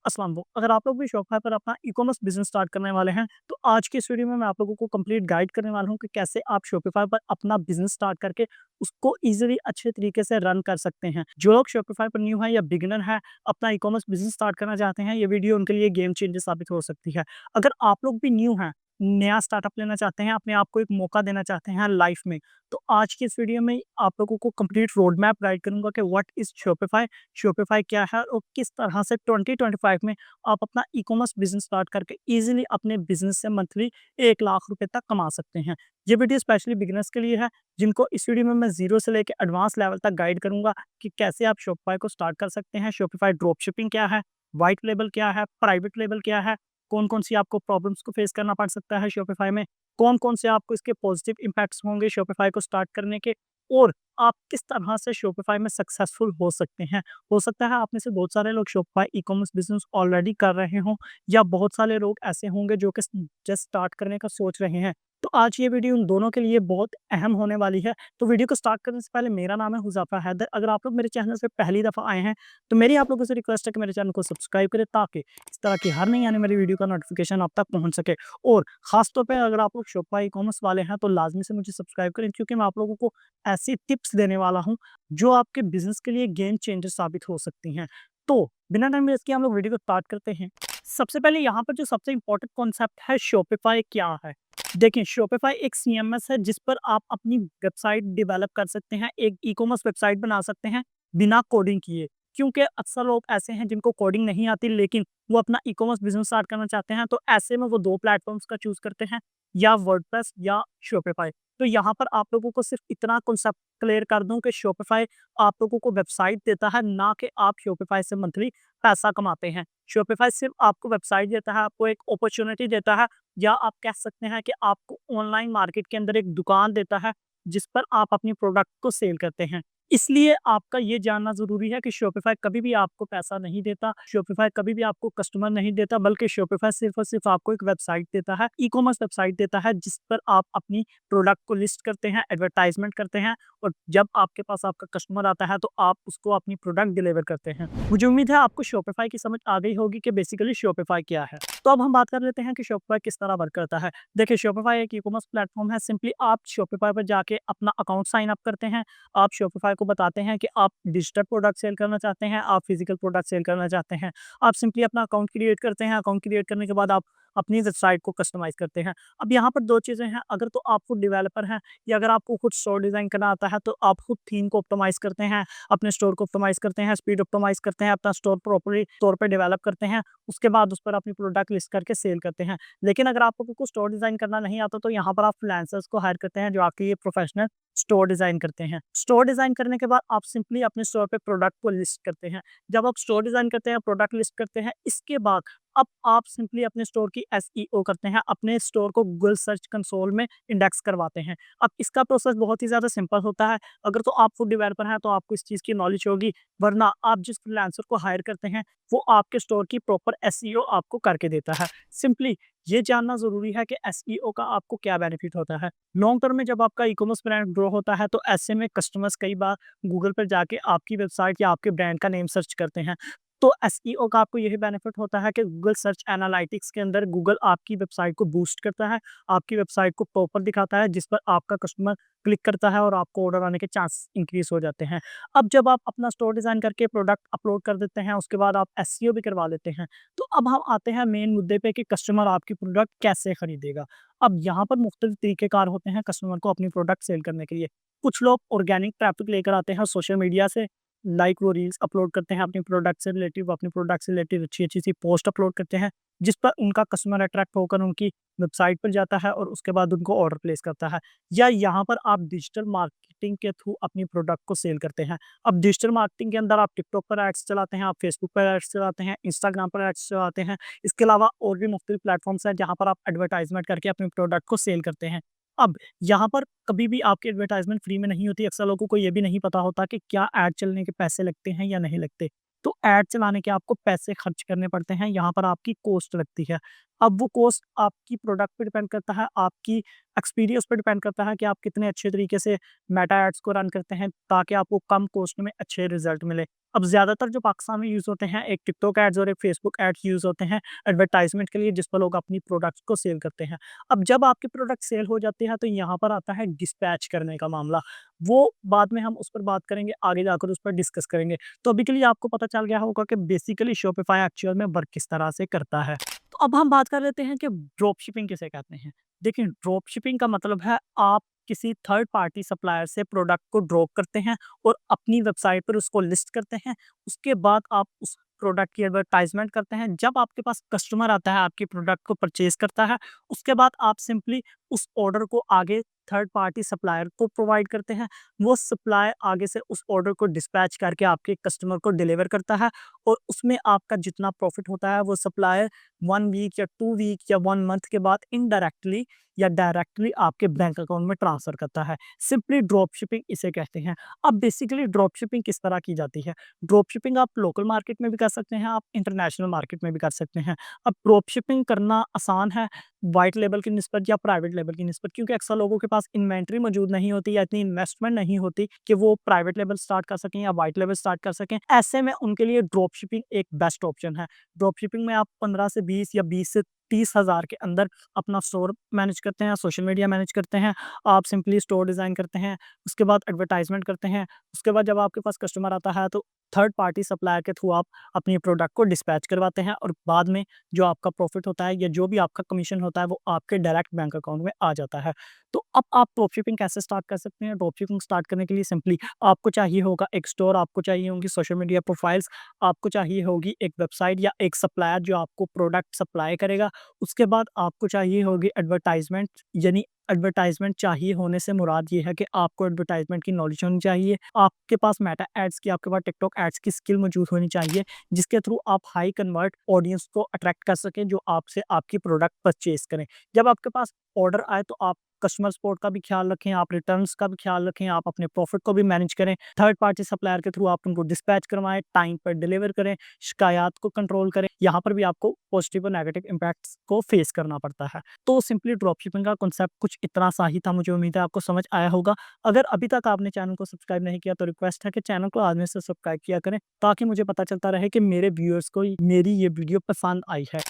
अस्सलाम वालेकुम। अगर आप लोग भी शॉपिफ़ाई पर अपना ई-कॉमर्स बिज़नेस स्टार्ट करने वाले हैं, तो आज की इस वीडियो में मैं आप लोगों को कंप्लीट गाइड करने वाला हूँ कि कैसे आप शॉपिफ़ाई पर अपना बिज़नेस स्टार्ट करके उसको ईज़िली अच्छे तरीके से रन कर सकते हैं। जो लोग शॉपिफ़ाई पर न्यू हैं या बिगिनर हैं, अपना ई-कॉमर्स बिज़नेस स्टार्ट करना चाहते हैं, ये वीडियो उनके लिए गेम चेंजर साबित हो सकती है। अगर आप लोग भी न्यू हैं, नया स्टार्टअप लेना चाहते हैं, अपने आप को एक मौका देना चाहते हैं लाइफ़ में, तो आज की इस वीडियो में आप लोगों को कंप्लीट रोड मैप गाइड करूँगा कि व्हाट इज़ शॉपिफ़ाई, शॉपिफ़ाई क्या है और किस तरह से 2025 में आप अपना ई-कॉमर्स बिज़नेस स्टार्ट करके ईज़िली अपने बिज़नेस से मंथली 1 लाख रुपए तक कमा सकते हैं। ये वीडियो स्पेशली बिगिनर्स के लिए है, जिनको इस वीडियो में मैं ज़ीरो से लेके एडवांस लेवल तक गाइड करूँगा कि कैसे आप शॉपिफ़ाई को स्टार्ट कर सकते हैं, शॉपिफ़ाई ड्रॉप शिपिंग क्या है, व्हाइट लेबल क्या है, प्राइवेट लेबल क्या है, कौन-कौन सी आपको प्रॉब्लम्स को फेस करना पड़ सकता है शॉपिफ़ाई में, कौन-कौन से आपको इसके पॉजिटिव इम्पैक्ट्स होंगे शॉपिफ़ाई को स्टार्ट करने के और आप किस तरह से शॉपिफ़ाई में सक्सेसफुल हो सकते हैं। हो सकता है आप में से बहुत सारे लोग शॉपिफ़ाई ई-कॉमर्स बिज़नेस ऑलरेडी कर रहे हों या बहुत सारे लोग ऐसे होंगे जो कि जस्ट स्टार्ट करने का सोच रहे हैं। तो आज ये वीडियो उन दोनों के लिए बहुत अहम होने वाली है। तो वीडियो को स्टार्ट करने से पहले मेरा नाम है हुज़ैफ़ा हैदर। अगर आप लोग मेरे चैनल पे पहली दफ़ा आए हैं, तो मेरी आप लोगों से रिक्वेस्ट है कि मेरे चैनल को सब्सक्राइब करें ताकि इस तरह की हर नई आने वाली वीडियो का नोटिफ़िकेशन आप तक पहुँच सके। और ख़ास तौर पे अगर आप लोग शॉपिफ़ाई ई-कॉमर्स वाले हैं, तो लाज़मी से मुझे सब्सक्राइब करें क्योंकि मैं आप लोगों को ऐसी टिप्स देने वाला हूँ, जो आपके बिज़नेस के लिए गेम चेंजर साबित हो सकती हैं। तो बिना टाइम वेस्ट किए हम लोग वीडियो को स्टार्ट करते हैं। सबसे पहले यहाँ पर जो सबसे इम्पोर्टेंट कॉन्सेप्ट है शॉपिफ़ाई क्या है? देखिए शॉपिफ़ाई एक सीएमएस है जिस पर आप अपनी वेबसाइट डेवलप कर सकते हैं, एक ई-कॉमर्स वेबसाइट बना सकते हैं बिना कोडिंग किए। क्योंकि अक्सर लोग ऐसे हैं जिनको कोडिंग नहीं आती लेकिन वो अपना ई-कॉमर्स बिज़नेस स्टार्ट करना चाहते हैं, तो ऐसे में वो 2 प्लेटफ़ॉर्म्स का चूज़ करते हैं, या वर्डप्रेस या शॉपिफ़ाई। तो यहाँ पर आप लोगों को सिर्फ इतना कॉन्सेप्ट क्लियर कर दूँ कि शॉपिफ़ाई आप लोगों को वेबसाइट देता है, ना कि आप शॉपिफ़ाई से मंथली पैसा कमाते हैं। शॉपिफ़ाई सिर्फ आपको वेबसाइट देता है, आपको एक अपॉर्च्युनिटी देता है, या आप कह सकते हैं कि आपको ऑनलाइन मार्केट के अंदर एक दुकान देता है, जिस पर आप अपनी प्रोडक्ट को सेल करते हैं। इसलिए आपका ये जानना ज़रूरी है कि शॉपिफ़ाई कभी भी आपको पैसा नहीं देता, शॉपिफ़ाई कभी भी आपको कस्टमर नहीं देता, बल्कि शॉपिफ़ाई सिर्फ़ और सिर्फ़ आपको एक वेबसाइट देता है, ई-कॉमर्स वेबसाइट देता है, जिस पर आप अपनी प्रोडक्ट को लिस्ट करते हैं, एडवर्टाइज़मेंट करते हैं और जब आपके पास आपका कस्टमर आता है, तो आप उसको अपनी प्रोडक्ट डिलीवर करते हैं। मुझे उम्मीद है आपको शॉपिफ़ाई की समझ आ गई होगी कि बेसिकली शॉपिफ़ाई क्या है। तो अब हम बात कर लेते हैं कि शॉपिफ़ाई किस तरह वर्क करता है। देखिए शॉपिफ़ाई एक ई-कॉमर्स प्लेटफ़ॉर्म है, सिंपली आप शॉपिफ़ाई पर जाके अपना अकाउंट साइन अप करते हैं। आप शॉपिफ़ाई को बताते हैं कि आप डिजिटल प्रोडक्ट सेल करना चाहते हैं, आप फिज़िकल प्रोडक्ट सेल करना चाहते हैं। आप सिंपली अपना अकाउंट क्रिएट करते हैं, अकाउंट क्रिएट करने के बाद आप अपनी वेबसाइट को कस्टमाइज़ करते हैं। अब यहाँ पर 2 चीज़ें हैं, अगर तो आप खुद डेवलपर हैं या अगर आपको खुद स्टोर डिज़ाइन करना आता है, तो आप खुद थीम को ऑप्टिमाइज़ करते हैं, अपने स्टोर को ऑप्टिमाइज़ करते हैं, स्पीड ऑप्टिमाइज़ करते हैं, अपना स्टोर प्रॉपर्ली स्टोर पे डेवलप करते हैं, उसके बाद उस पर अपनी प्रोडक्ट लिस्ट करके सेल करते हैं। लेकिन अगर आपको कुछ स्टोर डिज़ाइन करना नहीं आता, तो यहाँ पर आप फ्रीलांसर्स को हायर करते हैं, जो आपके लिए प्रोफेशनल स्टोर डिज़ाइन करते हैं। स्टोर डिज़ाइन करने के बाद आप सिंपली अपने स्टोर पे प्रोडक्ट को लिस्ट करते हैं। जब आप स्टोर डिज़ाइन करते हैं, प्रोडक्ट लिस्ट करते हैं, इसके बाद अब आप सिंपली अपने स्टोर की एसईओ करते हैं, अपने स्टोर को गूगल सर्च कंसोल में इंडेक्स करवाते हैं। अब इसका प्रोसेस बहुत ही ज़्यादा सिंपल होता है। अगर तो आप फूड डेवलपर हैं, तो आपको इस चीज़ की नॉलेज होगी, वरना आप जिस फ्रीलांसर को हायर करते हैं, वो आपके स्टोर की प्रॉपर एसईओ आपको करके देता है। सिंपली ये जानना ज़रूरी है कि एसईओ का आपको क्या बेनिफिट होता है। लॉन्ग टर्म में जब आपका ई-कॉमर्स ब्रांड ग्रो होता है, तो ऐसे में कस्टमर्स कई बार गूगल पर जाके आपकी वेबसाइट या आपके ब्रांड का नेम सर्च करते हैं। तो एसईओ का आपको यही बेनिफिट होता है कि गूगल सर्च एनालिटिक्स के अंदर गूगल आपकी वेबसाइट को बूस्ट करता है, आपकी वेबसाइट को प्रॉपर दिखाता है, जिस पर आपका कस्टमर क्लिक करता है और आपको ऑर्डर आने के चांस इंक्रीज़ हो जाते हैं। अब जब आप अपना स्टोर डिज़ाइन करके प्रोडक्ट अपलोड कर देते हैं, उसके बाद आप एसईओ भी करवा लेते हैं, तो अब हम आते हैं मेन मुद्दे पे कि कस्टमर आपकी प्रोडक्ट कैसे खरीदेगा। अब यहाँ पर मुख्तलिफ तरीक़ेकार होते हैं कस्टमर को अपनी प्रोडक्ट सेल करने के लिए। कुछ लोग ऑर्गेनिक ट्रैफ़िक लेकर आते हैं सोशल मीडिया से, लाइक वो रील्स अपलोड करते हैं अपनी प्रोडक्ट से रिलेटिव, अपनी प्रोडक्ट से रिलेटेड अच्छी-अच्छी सी पोस्ट अपलोड करते हैं, जिस पर उनका कस्टमर अट्रैक्ट होकर उनकी वेबसाइट पर जाता है और उसके बाद उनको ऑर्डर प्लेस करता है। या यहाँ पर आप डिजिटल मार्केटिंग के थ्रू अपनी प्रोडक्ट को सेल करते हैं। अब डिजिटल मार्केटिंग के अंदर आप टिकटॉक पर एड्स चलाते हैं, आप फेसबुक पर एड्स चलाते हैं, इंस्टाग्राम पर एड्स चलाते हैं। इसके अलावा और भी मुख्तलिफ प्लेटफ़ॉर्म्स हैं जहाँ पर आप एडवर्टाइज़मेंट करके अपने प्रोडक्ट को सेल करते हैं। अब यहाँ पर कभी भी आपकी एडवर्टाइज़मेंट फ्री में नहीं होती, अक्सर लोगों को ये भी नहीं पता होता कि क्या ऐड चलने के पैसे लगते हैं या नहीं लगते। तो ऐड चलाने के आपको पैसे खर्च करने पड़ते हैं, यहाँ पर आपकी कॉस्ट लगती है। अब वो कॉस्ट आपकी प्रोडक्ट पे डिपेंड करता है, आपकी एक्सपीरियंस पे डिपेंड करता है कि आप कितने अच्छे तरीके से मेटा एड्स को रन करते हैं ताकि आपको कम कॉस्ट में अच्छे रिजल्ट मिले। अब ज़्यादातर जो पाकिस्तान में यूज़ होते हैं, एक टिकटॉक एड्स और एक फेसबुक एड्स यूज़ होते हैं एडवर्टाइज़मेंट के लिए, जिस पर लोग अपनी प्रोडक्ट्स को सेल करते हैं। अब जब आपकी प्रोडक्ट सेल हो जाती है तो यहाँ पर आता है डिस्पैच करने का मामला। वो बाद में हम उस पर बात करेंगे, आगे जाकर उस पर डिस्कस करेंगे। तो अभी के लिए आपको पता चल गया होगा कि बेसिकली शॉपिफ़ाई एक्चुअल में वर्क किस तरह से करता है। तो अब हम बात कर लेते हैं कि ड्रॉप शिपिंग किसे कहते हैं। देखिए, ड्रॉप शिपिंग का मतलब है आप किसी थर्ड पार्टी सप्लायर से प्रोडक्ट को ड्रॉप करते हैं और अपनी वेबसाइट पर उसको लिस्ट करते हैं। उसके बाद आप उस प्रोडक्ट की एडवर्टाइज़मेंट करते हैं। जब आपके पास कस्टमर आता है, आपकी प्रोडक्ट को परचेज़ करता है, उसके बाद आप सिंपली उस ऑर्डर को आगे थर्ड पार्टी सप्लायर को प्रोवाइड करते हैं। वो सप्लायर आगे से उस ऑर्डर को डिस्पैच करके आपके कस्टमर को डिलीवर करता है और उसमें आपका जितना प्रॉफ़िट होता है वो सप्लायर 1 वीक या 2 वीक या 1 मंथ के बाद इनडायरेक्टली या डायरेक्टली आपके बैंक अकाउंट में ट्रांसफ़र करता है। सिंपली ड्रॉप शिपिंग इसे कहते हैं। अब बेसिकली ड्रॉप शिपिंग किस तरह की जाती है? ड्रॉप शिपिंग आप लोकल मार्केट में भी कर सकते हैं, आप इंटरनेशनल मार्केट में भी कर सकते हैं। अब ड्रॉप शिपिंग करना आसान है व्हाइट लेबल की निस्बत या प्राइवेट लेबल की निस्बत, क्योंकि अक्सर लोगों के पास इन्वेंटरी मौजूद नहीं होती या इतनी इन्वेस्टमेंट नहीं होती कि वो प्राइवेट लेबल स्टार्ट कर सकें या व्हाइट लेबल स्टार्ट कर सकें। ऐसे में उनके लिए ड्रॉप शिपिंग एक बेस्ट ऑप्शन है। ड्रॉप शिपिंग में आप 15 से 20 या 20 से 30 हज़ार के अंदर अपना स्टोर मैनेज करते हैं, सोशल मीडिया मैनेज करते हैं। आप सिंपली स्टोर डिज़ाइन करते हैं, उसके बाद एडवर्टाइज़मेंट करते हैं। उसके बाद जब आपके पास कस्टमर आता है तो थर्ड पार्टी सप्लायर के थ्रू आप अपनी प्रोडक्ट को डिस्पैच करवाते हैं और बाद में जो आपका प्रॉफ़िट होता है या जो भी आपका कमीशन होता है वो आपके डायरेक्ट बैंक अकाउंट में आ जाता है। तो अब आप ड्रॉप शिपिंग कैसे स्टार्ट कर सकते हैं? ड्रॉप शिपिंग स्टार्ट करने के लिए सिंपली आपको चाहिए होगा एक स्टोर, आपको चाहिए होंगी सोशल मीडिया प्रोफाइल्स, आपको चाहिए होगी एक वेबसाइट या एक सप्लायर जो आपको प्रोडक्ट सप्लाई करेगा। उसके बाद आपको चाहिए होगी एडवर्टाइज़मेंट, यानी एडवर्टाइज़मेंट चाहिए होने से मुराद ये है कि आपको एडवर्टाइज़मेंट की नॉलेज होनी चाहिए, आपके पास मेटा एड्स की, आपके पास टिकटॉक एड्स की स्किल मौजूद होनी चाहिए, जिसके थ्रू आप हाई कन्वर्ट ऑडियंस को अट्रैक्ट कर सकें जो आपसे आपकी प्रोडक्ट परचेज़ करें। जब आपके पास ऑर्डर आए तो आप कस्टमर सपोर्ट का भी ख्याल रखें, आप रिटर्न्स का भी ख्याल रखें, आप अपने प्रॉफ़िट को भी मैनेज करें। थर्ड पार्टी सप्लायर के थ्रू आप उनको डिस्पैच करवाएँ, टाइम पर डिलीवर करें, शिकायत को कंट्रोल करें। यहाँ पर भी आपको पॉजिटिव और नेगेटिव इम्पैक्ट्स को फेस करना पड़ता है। तो सिंपली ड्रॉप शिपिंग का कॉन्सेप्ट कुछ इतना सा ही था, मुझे उम्मीद है आपको समझ आया होगा। अगर अभी तक आपने चैनल को सब्सक्राइब नहीं किया तो रिक्वेस्ट है कि चैनल को आज में से सब्सक्राइब किया करें ताकि मुझे पता चलता रहे कि मेरे व्यूअर्स को मेरी ये वीडियो पसंद आई है।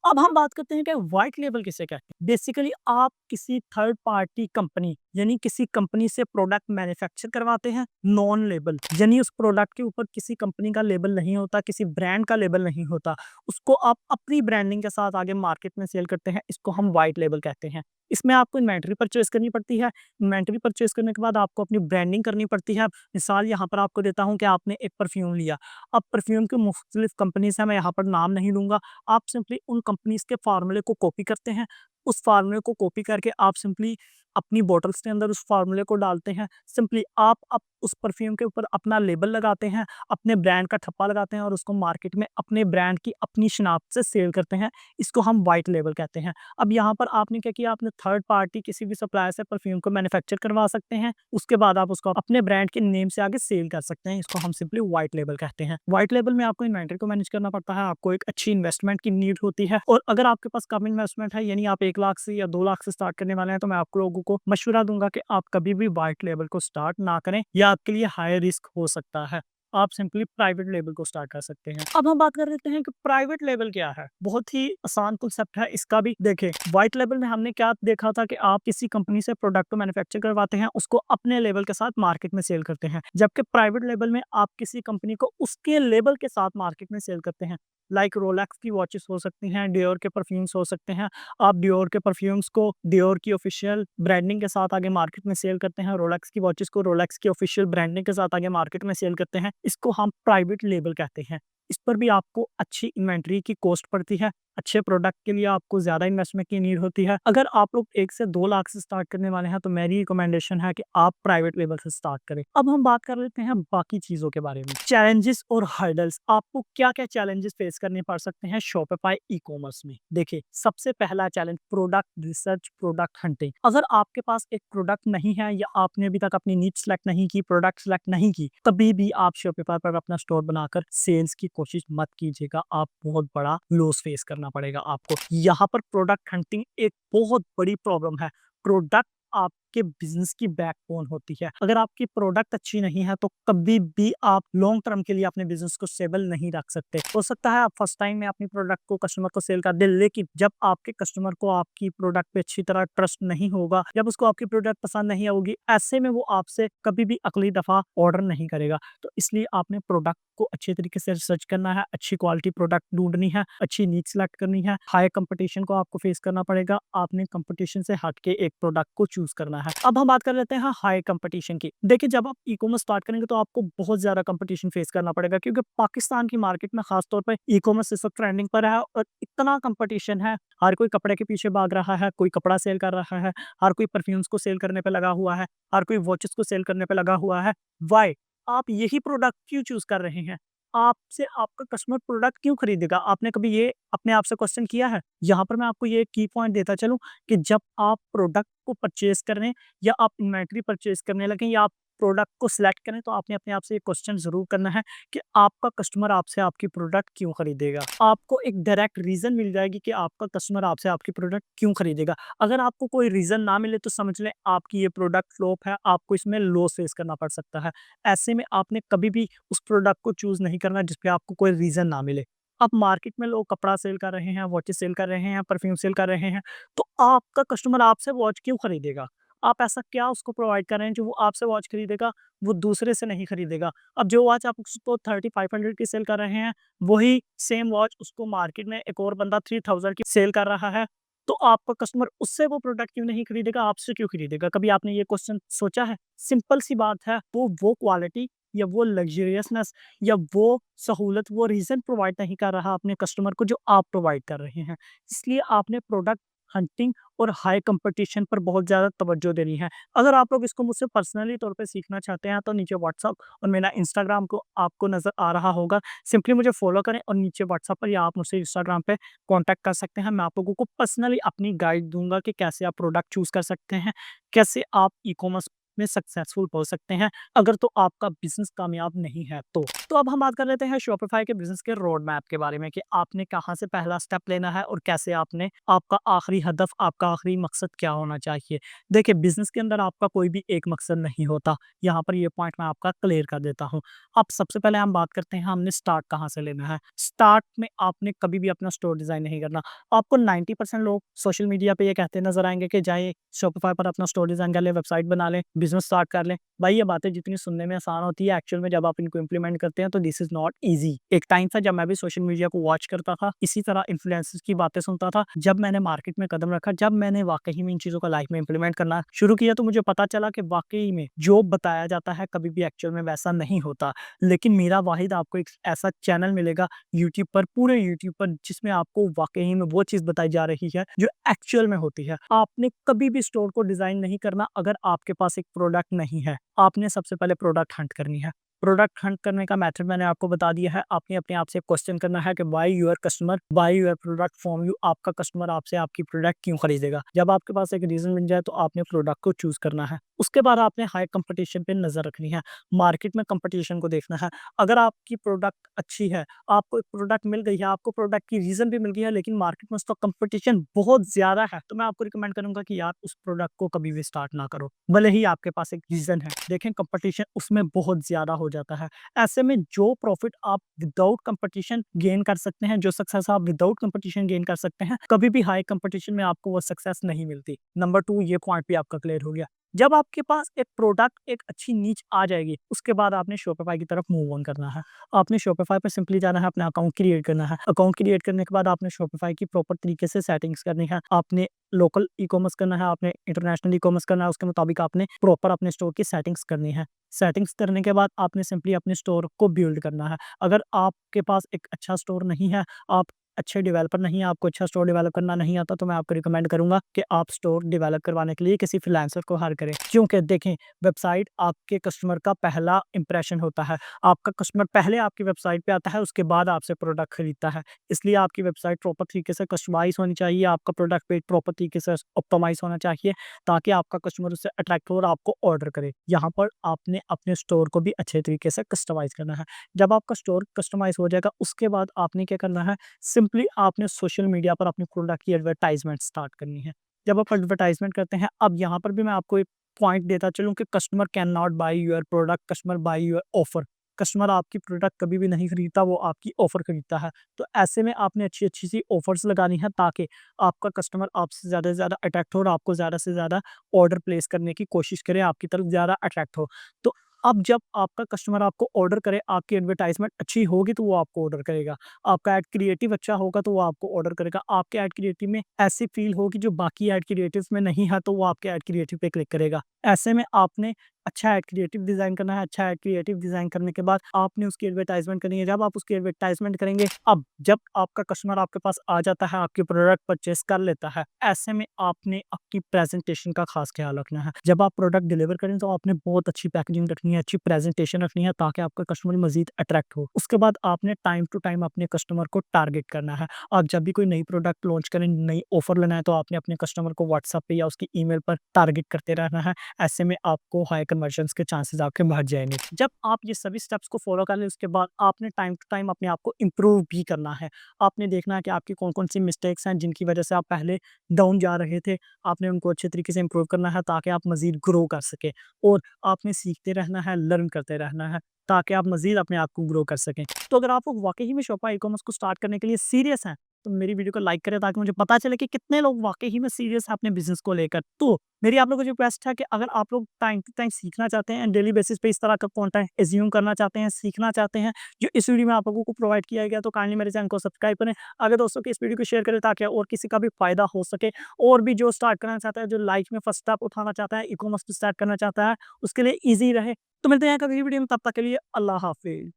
अब हम बात करते हैं कि व्हाइट लेबल किसे कहते हैं। बेसिकली आप किसी थर्ड पार्टी कंपनी यानी किसी कंपनी से प्रोडक्ट मैन्युफैक्चर करवाते हैं नॉन लेबल, यानी उस प्रोडक्ट के ऊपर किसी कंपनी का लेबल नहीं होता, किसी ब्रांड का लेबल नहीं होता। उसको आप अपनी ब्रांडिंग के साथ आगे मार्केट में सेल करते हैं, इसको हम व्हाइट लेबल कहते हैं। इसमें आपको इन्वेंटरी परचेज़ करनी पड़ती है, इन्वेंटरी परचेज़ करने के बाद आपको अपनी ब्रांडिंग करनी पड़ती है। मिसाल यहाँ पर आपको देता हूँ कि आपने एक परफ्यूम लिया, अब परफ्यूम की मुख्तलिफ कंपनीज़ हैं, मैं यहाँ पर नाम नहीं लूँगा। आप सिंपली उन कंपनीज़ के फ़ॉर्मूले को कॉपी करते हैं, उस फ़ॉर्मूले को कॉपी करके आप सिंपली अपनी बॉटल्स के अंदर उस फ़ॉर्मूले को डालते हैं। सिंपली आप उस परफ्यूम के ऊपर अपना लेबल लगाते हैं, अपने ब्रांड का ठप्पा लगाते हैं और उसको मार्केट में अपने ब्रांड की अपनी शिनाख्त से सेल करते हैं। इसको हम व्हाइट लेबल कहते हैं। अब यहाँ पर आपने क्या किया, आपने थर्ड पार्टी किसी भी सप्लायर से परफ्यूम को मैन्युफैक्चर करवा सकते हैं, उसके बाद आप उसको अपने ब्रांड के नेम से आगे सेल कर सकते हैं। इसको हम सिंपली व्हाइट लेबल कहते हैं। व्हाइट लेबल में आपको इन्वेंटरी को मैनेज करना पड़ता है, आपको एक अच्छी इन्वेस्टमेंट की नीड होती है और अगर आपके पास कम इन्वेस्टमेंट है, यानी आप 1 लाख से या 2 लाख से स्टार्ट करने वाले हैं, तो मैं आप लोगों को मशवरा दूँगा कि आप कभी भी व्हाइट लेबल को स्टार्ट ना करें, यह आपके लिए हाई रिस्क हो सकता है। आप सिंपली प्राइवेट लेबल को स्टार्ट कर सकते हैं। अब हम बात कर लेते हैं कि प्राइवेट लेबल क्या है? बहुत ही आसान कांसेप्ट है इसका भी। देखिए, व्हाइट लेबल में हमने क्या देखा था कि आप किसी कंपनी से प्रोडक्ट को मैन्युफैक्चर करवाते हैं, उसको अपने लेबल के साथ मार्केट में सेल करते हैं। जबकि प्राइवेट लेबल में आप किसी कंपनी को उसके लेबल के साथ मार्केट में सेल करते हैं। लाइक रोलेक्स की वॉचेस हो सकती हैं, डियोर के परफ्यूम्स हो सकते हैं। आप डियोर के परफ्यूम्स को डियोर की ऑफिशियल ब्रांडिंग के साथ आगे मार्केट में सेल करते हैं, रोलेक्स की वॉचेस को रोलेक्स की ऑफिशियल ब्रांडिंग के साथ आगे मार्केट में सेल करते हैं। इसको हम प्राइवेट लेबल कहते हैं। इस पर भी आपको अच्छी इन्वेंटरी की कॉस्ट पड़ती है, अच्छे प्रोडक्ट के लिए आपको ज़्यादा इन्वेस्टमेंट की नीड होती है। अगर आप लोग 1 से 2 लाख से स्टार्ट करने वाले हैं तो मेरी रिकमेंडेशन है कि आप प्राइवेट लेबल से स्टार्ट करें। अब हम बात कर लेते हैं बाकी चीज़ों के बारे में। चैलेंजेस और हर्डल्स, आपको क्या-क्या चैलेंजेस फेस करने पड़ सकते हैं शॉपिफाई ई-कॉमर्स में? देखिए, सबसे पहला challenge product research, product hunting. अगर आपके पास एक प्रोडक्ट नहीं है या आपने अभी तक अपनी नीड सेलेक्ट नहीं की, प्रोडक्ट सेलेक्ट नहीं की, तभी भी आप शॉपिफाई पर अपना स्टोर बनाकर सेल्स की कोशिश मत कीजिएगा, आप बहुत बड़ा लॉस फेस करना पड़ेगा आपको। यहाँ पर प्रोडक्ट हंटिंग एक बहुत बड़ी प्रॉब्लम है। प्रोडक्ट आपके बिज़नेस की बैकबोन होती है। अगर आपकी प्रोडक्ट अच्छी नहीं है, तो कभी भी आप लॉन्ग टर्म के लिए अपने बिज़नेस को स्टेबल नहीं रख सकते। हो सकता है आप फर्स्ट टाइम में अपनी प्रोडक्ट को कस्टमर को सेल कर दें, लेकिन जब आपके कस्टमर को आपकी प्रोडक्ट पे अच्छी तरह ट्रस्ट नहीं होगा, जब उसको आपकी प्रोडक्ट पसंद नहीं आएगी, ऐसे में वो आपसे कभी भी अगली दफ़ा ऑर्डर नहीं करेगा। तो इसलिए आपने प्रोडक्ट को अच्छे तरीके से रिसर्च करना है, अच्छी क्वालिटी प्रोडक्ट ढूँढनी है, अच्छी नीच सेलेक्ट करनी है, हाई कंपटीशन को आपको फेस करना पड़ेगा, आपने कंपटीशन से हट के एक प्रोडक्ट को चूज़ करना है। अब हम बात कर लेते हैं हाई कंपटीशन की। देखिए, जब आप ई-कॉमर्स स्टार्ट करेंगे तो आपको बहुत ज़्यादा कंपटीशन फेस करना पड़ेगा, क्योंकि पाकिस्तान की मार्केट में खास तौर पे ई-कॉमर्स इस वक़्त ट्रेंडिंग पर है और इतना कंपटीशन है, हर कोई कपड़े के पीछे भाग रहा है, कोई कपड़ा सेल कर रहा है, हर कोई परफ्यूम्स को सेल करने पे लगा हुआ है, हर कोई वॉचेस को सेल करने पे लगा हुआ है। व्हाई? आप यही प्रोडक्ट क्यों चूज़ कर रहे हैं? आपसे आपका कस्टमर प्रोडक्ट क्यों खरीदेगा? आपने कभी ये अपने आप से क्वेश्चन किया है? यहाँ पर मैं आपको ये की पॉइंट देता चलूँ कि जब आप प्रोडक्ट को परचेज़ करें या आप इन्वेंटरी परचेज़ करने लगें या आप प्रोडक्ट को सिलेक्ट करें, तो आपने अपने आप से ये क्वेश्चन ज़रूर करना है कि आपका कस्टमर आपसे आपकी प्रोडक्ट क्यों खरीदेगा? आपको एक डायरेक्ट रीज़न मिल जाएगी कि आपका कस्टमर आपसे आपकी प्रोडक्ट क्यों खरीदेगा। अगर आपको कोई रीज़न ना मिले, तो समझ लें आपकी ये प्रोडक्ट फ्लॉप है, आपको इसमें लॉस फेस करना पड़ सकता है। ऐसे में आपने कभी भी उस प्रोडक्ट को चूज़ नहीं करना जिस पे आपको कोई रीज़न ना मिले। अब मार्केट में लोग कपड़ा सेल कर रहे हैं, वॉचेस सेल कर रहे हैं, परफ्यूम सेल कर रहे हैं, तो आपका कस्टमर आपसे वॉच क्यों खरीदेगा? आप ऐसा क्या उसको प्रोवाइड कर रहे हैं जो वो आपसे वॉच खरीदेगा, वो दूसरे से नहीं खरीदेगा? अब जो वॉच आप उसको 3500 की सेल कर रहे हैं, वही सेम वॉच उसको मार्केट में एक और बंदा 3000 की सेल कर रहा है, तो आपका कस्टमर उससे वो प्रोडक्ट क्यों नहीं खरीदेगा, आपसे क्यों खरीदेगा? कभी आपने ये क्वेश्चन सोचा है? सिंपल सी बात है, वो क्वालिटी या वो लग्ज़रियसनेस या वो सहूलत, वो रीज़न प्रोवाइड नहीं कर रहा अपने कस्टमर को जो आप प्रोवाइड कर रहे हैं। इसलिए आपने प्रोडक्ट हंटिंग और हाई कंपटीशन पर बहुत ज़्यादा तवज्जो देनी है। अगर आप लोग इसको मुझसे पर्सनली तौर पे सीखना चाहते हैं, तो नीचे व्हाट्सएप और मेरा इंस्टाग्राम को आपको नज़र आ रहा होगा। सिंपली मुझे फ़ॉलो करें और नीचे व्हाट्सएप पर या आप मुझसे इंस्टाग्राम पे कॉन्टैक्ट कर सकते हैं। मैं आप लोगों को पर्सनली अपनी गाइड दूँगा कि कैसे आप प्रोडक्ट चूज़ कर सकते हैं, कैसे आप ई-कॉमर्स में सक्सेसफुल हो सकते हैं, अगर तो आपका बिज़नेस कामयाब नहीं है तो। तो अब हम बात कर लेते हैं शॉपिफ़ाई के बिज़नेस के रोड मैप के बारे में कि आपने कहाँ से पहला स्टेप लेना है और कैसे आपने आपका आखिरी हदफ, आपका आखिरी मकसद क्या होना चाहिए। देखिए, बिज़नेस के अंदर आपका कोई भी एक मकसद नहीं होता, यहाँ पर ये पॉइंट मैं आपका क्लियर कर देता हूँ। अब सबसे पहले हम बात करते हैं हमने स्टार्ट कहाँ से लेना है। स्टार्ट में आपने कभी भी अपना स्टोर डिज़ाइन नहीं करना। आपको 90% लोग सोशल मीडिया पे ये कहते नज़र आएँगे कि जाइए शॉपिफ़ाई पर अपना स्टोर डिज़ाइन कर लें, वेबसाइट बना लें, बिज़नेस स्टार्ट कर लें। भाई, ये बातें जितनी सुनने में आसान होती है, एक्चुअल में जब आप इनको इम्प्लीमेंट करते हैं तो दिस इज़ नॉट ईज़ी। एक टाइम था जब मैं भी सोशल मीडिया को वॉच करता था, इसी तरह इन्फ्लुएंसर्स की बातें सुनता था। जब मैंने मार्केट में कदम रखा, जब मैंने वाक़ई में इन चीज़ों को लाइफ़ में इम्प्लीमेंट करना शुरू किया, तो मुझे पता चला कि वाक़ई में जो बताया जाता है कभी भी एक्चुअल में वैसा नहीं होता। लेकिन मेरा वाहिद आपको एक ऐसा चैनल मिलेगा यूट्यूब पर, पूरे यूट्यूब पर, जिसमें आपको वाक़ई में वो चीज़ बताई जा रही है जो एक्चुअल में होती है। आपने कभी भी स्टोर को डिज़ाइन नहीं करना अगर आपके पास एक प्रोडक्ट नहीं है। आपने सबसे पहले प्रोडक्ट हंट करनी है। प्रोडक्ट हंट करने का मेथड मैंने आपको बता दिया है। आपने अपने आप से क्वेश्चन करना है कि why your customer by your product from you, आपका कस्टमर आपसे आपकी प्रोडक्ट क्यों खरीदेगा। जब आपके पास एक रीज़न मिल जाए, तो आपने प्रोडक्ट को चूज़ करना है। उसके बाद आपने हाई कंपटीशन पे नज़र रखनी है। मार्केट में कंपटीशन को देखना है। अगर आपकी प्रोडक्ट अच्छी है, आपको एक प्रोडक्ट मिल गई है, आपको प्रोडक्ट की रीज़न भी मिल गई है, लेकिन मार्केट में उसका कंपटीशन बहुत ज़्यादा है, तो मैं आपको रिकमेंड करूँगा कि यार उस प्रोडक्ट को कभी भी स्टार्ट ना करो। भले ही आपके पास एक रीज़न है, देखें कंपटीशन उसमें बहुत ज़्यादा हो जाता है। ऐसे में जो प्रॉफ़िट आप विदाउट कंपटीशन गेन कर सकते हैं, जो सक्सेस आप विदाउट कंपटीशन गेन कर सकते हैं, कभी भी हाई कंपटीशन में आपको वो सक्सेस नहीं मिलती। नंबर 2, ये पॉइंट भी आपका क्लियर हो गया। जब आपके पास एक प्रोडक्ट, एक अच्छी नीच आ जाएगी, उसके बाद आपने शॉपिफ़ाई की तरफ मूव ऑन करना है। आपने शॉपिफ़ाई पे सिंपली जाना है, अपना अकाउंट क्रिएट करना है। अकाउंट क्रिएट करने के बाद आपने शॉपिफ़ाई की प्रॉपर तरीके से सेटिंग्स करनी है। आपने लोकल ई-कॉमर्स करना है, आपने इंटरनेशनल ई-कॉमर्स करना है, उसके मुताबिक आपने प्रॉपर अपने स्टोर की सेटिंग्स करनी है। सेटिंग्स करने के बाद आपने सिंपली अपने स्टोर को बिल्ड करना है। अगर आपके पास एक अच्छा स्टोर नहीं है, आप अच्छे डेवलपर नहीं हैं, आपको अच्छा स्टोर डेवलप करना नहीं आता, तो मैं आपको रिकमेंड करूँगा कि आप स्टोर डेवलप करवाने के लिए किसी फ्रीलांसर को हायर करें। क्योंकि देखें, वेबसाइट आपके कस्टमर का पहला इंप्रेशन होता है। आपका कस्टमर पहले आपकी वेबसाइट पे आता है, उसके बाद आपसे प्रोडक्ट खरीदता है। इसलिए आपकी वेबसाइट प्रॉपर तरीके से कस्टमाइज़ होनी चाहिए, आपका प्रोडक्ट पेज प्रॉपर तरीके से ऑप्टिमाइज़ होना चाहिए, ताकि आपका कस्टमर उससे अट्रैक्ट हो और आपको ऑर्डर करे। यहाँ पर आपने अपने स्टोर को भी अच्छे तरीके से कस्टमाइज़ करना है। जब आपका स्टोर कस्टमाइज़ हो जाएगा, उसके बाद आपने क्या करना है, सिंपली आपने सोशल मीडिया पर अपने प्रोडक्ट की एडवर्टाइज़मेंट स्टार्ट करनी है। जब आप एडवर्टाइज़मेंट करते हैं, अब यहाँ पर भी मैं आपको एक पॉइंट देता चलूँ कि customer can not by your product, customer by your offer. Customer आपकी प्रोडक्ट कभी भी नहीं खरीदता, वो आपकी ऑफर खरीदता है। तो ऐसे में आपने अच्छी-अच्छी सी ऑफर्स लगानी है, ताकि आपका कस्टमर आपसे ज़्यादा से ज़्यादा अट्रैक्ट हो और आपको ज़्यादा से ज़्यादा ऑर्डर प्लेस करने की कोशिश करे, आपकी तरफ ज़्यादा अट्रैक्ट हो। तो अब जब आपका कस्टमर आपको ऑर्डर करे, आपकी एडवर्टाइज़मेंट अच्छी होगी तो वो आपको ऑर्डर करेगा। आपका एड क्रिएटिव अच्छा होगा तो वो आपको ऑर्डर करेगा। आपके एड क्रिएटिव में ऐसी फ़ील होगी जो बाकी एड क्रिएटिव्स में नहीं है, तो वो आपके एड क्रिएटिव पे क्लिक करेगा। ऐसे में आपने अच्छा एड क्रिएटिव डिज़ाइन करना है। अच्छा एड क्रिएटिव डिज़ाइन करने के बाद आपने उसकी एडवर्टाइज़मेंट करनी है। जब आप उसकी एडवर्टाइज़मेंट करेंगे, अब जब आपका कस्टमर आपके पास आ जाता है, आपके प्रोडक्ट परचेज़ कर लेता है, ऐसे में आपने अपनी प्रेज़ेंटेशन का ख़ास ख़्याल रखना है। जब आप प्रोडक्ट डिलीवर करें तो आपने बहुत अच्छी पैकेजिंग रखनी है, अच्छी प्रेज़ेंटेशन रखनी है, ताकि आपका कस्टमर मज़ीद अट्रैक्ट हो। उसके बाद आपने टाइम टू टाइम अपने कस्टमर को टारगेट करना है। आप जब भी कोई नई प्रोडक्ट लॉन्च करें, नई ऑफ़र लेना है, तो आपने अपने कस्टमर को व्हाट्सएप पे या उसकी ईमेल पर टारगेट करते रहना है। ऐसे में आपको हाई कन्वर्जन्स के चांसेस आपके बढ़ जाएँगे। जब आप ये सभी स्टेप्स को फ़ॉलो कर लें, उसके बाद आपने टाइम टू टाइम अपने आप को इम्प्रूव भी करना है। आपने देखना है कि आपकी कौन-कौन सी मिस्टेक्स हैं, जिनकी वजह से आप पहले डाउन जा रहे थे। आपने उनको अच्छे तरीके से इम्प्रूव करना है, ताकि आप मज़ीद ग्रो कर सकें, और आपने सीखते रहना है, लर्न करते रहना है, ताकि आप मज़ीद अपने आप को ग्रो कर सकें। तो अगर आप लोग वाक़ई में शॉपिफ़ाई ई-कॉमर्स को स्टार्ट करने के लिए सीरियस हैं, तो मेरी वीडियो को लाइक करें, ताकि मुझे पता चले कि कितने लोग वाक़ई ही में सीरियस हैं अपने बिज़नेस को लेकर। तो मेरी आप लोगों को रिक्वेस्ट है कि अगर आप लोग टाइम टू टाइम सीखना चाहते हैं, डेली बेसिस पे इस तरह का कंटेंट अज़्यूम करना चाहते हैं, सीखना चाहते हैं, जो इस वीडियो में आप लोगों को प्रोवाइड किया गया, तो काइंडली मेरे चैनल को सब्सक्राइब करें। आगे दोस्तों की इस वीडियो को शेयर करें, ताकि और किसी का भी फ़ायदा हो सके, और भी जो स्टार्ट करना चाहता है, जो लाइफ में फर्स्ट स्टेप उठाना चाहता है, ई-कॉमर्स को स्टार्ट करना चाहता है, उसके लिए ईज़ी रहे। तो मिलते हैं कभी वीडियो में, तब तक के लिए अल्लाह हाफ़िज़।